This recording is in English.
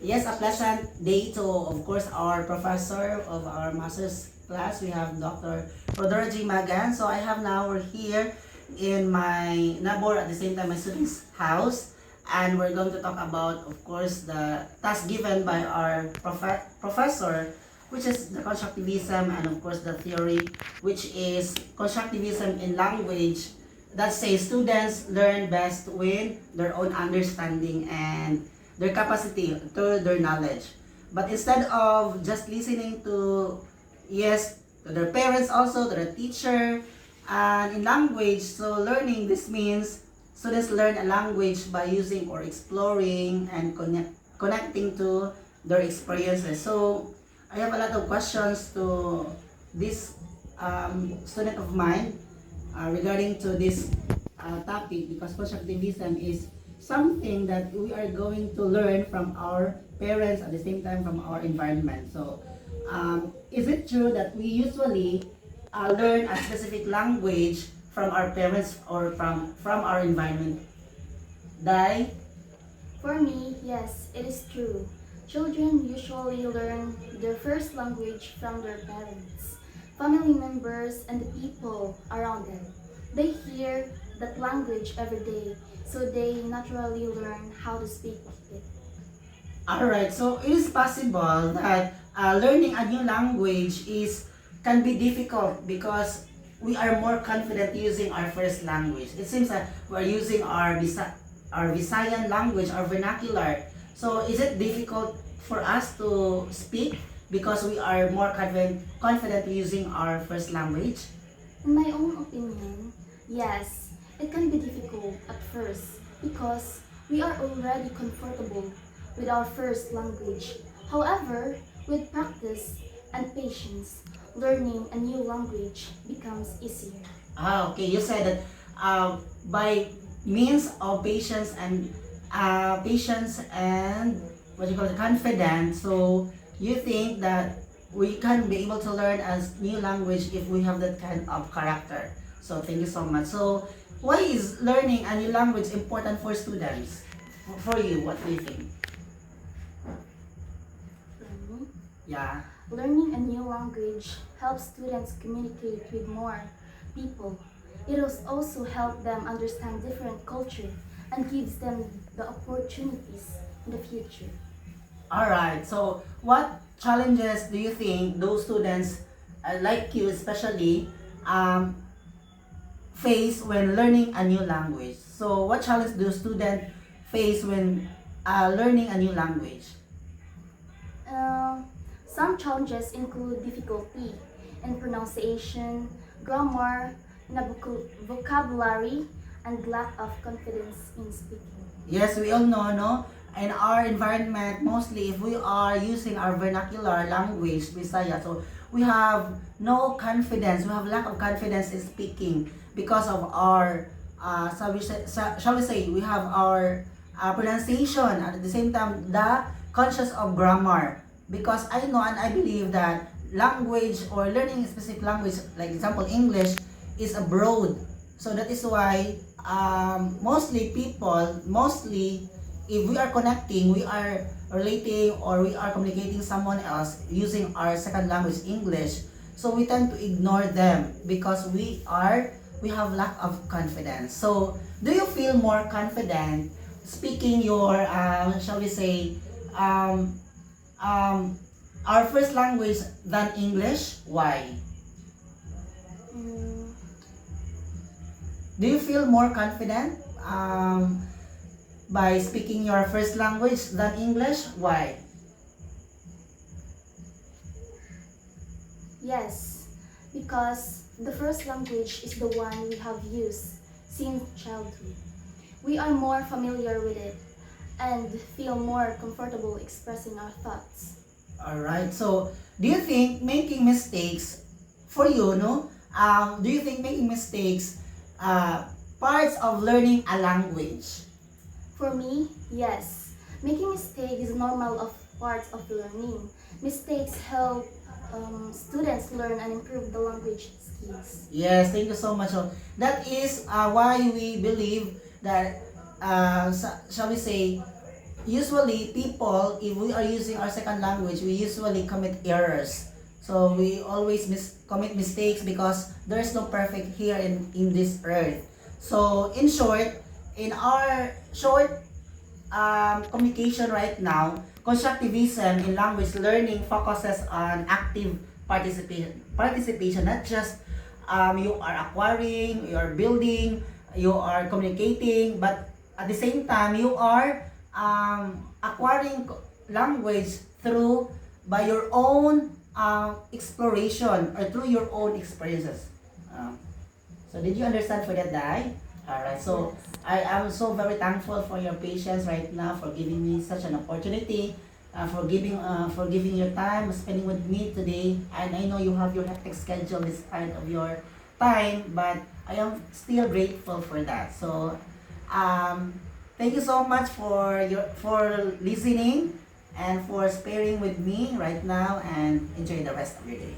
Yes, a pleasant day to, of course, our professor of our master's class. We have Dr. Rodora G. Magan. So I have now, we're here in my nabor at the same time my student's house. And we're going to talk about, of course, the task given by our professor, which is the constructivism and, of course, the theory, which is constructivism in language that says students learn best with their own understanding and their capacity to their knowledge. But instead of just listening to, yes, to their parents also, to the teacher, and in language, so learning, this means students learn a language by using or exploring and connecting to their experiences. So I have a lot of questions to this student of mine regarding to this topic, because constructivism is something that we are going to learn from our parents at the same time from our environment. So is it true that we usually learn a specific language from our parents or from our environment? Dai? For me, yes, it is true. Children usually learn their first language from their parents, family members, and the people around them. They hear that language every day, so they naturally learn how to speak it. Alright, so it is possible that learning a new language can be difficult because we are more confident using our first language. It seems that we're using our Visayan language, our vernacular. So is it difficult for us to speak because we are more confident using our first language? In my own opinion, yes, it can be difficult at first because we are already comfortable with our first language. However, with practice and patience, learning a new language becomes easier. Okay. You said that by means of patience and what you call it, confidence. So you think that we can be able to learn a new language if we have that kind of character. So thank you so much. So why is learning a new language important for students? For you, what do you think? Learning. Yeah. Learning a new language helps students communicate with more people. It will also help them understand different culture and gives them the opportunities in the future. All right. So what challenges do you think those students like you especially um, face when learning a new language? So what challenge do students face when learning a new language? Uh, some challenges include difficulty in pronunciation, grammar, in a vocabulary, and lack of confidence in speaking. Yes, we all know, no? In our environment, mostly if we are using our vernacular language, Bisaya, so we have no confidence, we have lack of confidence in speaking because of our, shall we say, we have our pronunciation and at the same time the conscious of grammar. Because I know and I believe that language or learning a specific language, like example English, is abroad. So that is why mostly if we are connecting, we are relating or we are communicating someone else using our second language English. So we tend to ignore them because we have lack of confidence. So do you feel more confident speaking your shall we say um, our first language than English? Why? Mm, Do you feel more confident by speaking your first language than English? Why? yes, because the first language is the one we have used since childhood. We are more familiar with it and feel more comfortable expressing our thoughts. All right. So, do you think making mistakes for you, no? Do you think making mistakes parts of learning a language? For me, yes. Making mistakes is normal of parts of learning. Mistakes help students learn and improve the language skills. Yes, thank you so much. So, that is why we believe that shall we say usually people, if we are using our second language, we usually commit errors. So we always commit mistakes because there is no perfect here in this earth. So in short, in our short communication right now, constructivism in language learning focuses on active participation, not just you are acquiring, you are building, you are communicating, but at the same time you are acquiring language through by your own exploration or through your own experiences. So did you understand for that, Dai? Alright, so I am so very thankful for your patience right now, for giving me such an opportunity, for giving your time, spending with me today. And I know you have your hectic schedule despite of your time, but I am still grateful for that. So thank you so much for listening and for sparing with me right now, and enjoy the rest of your day.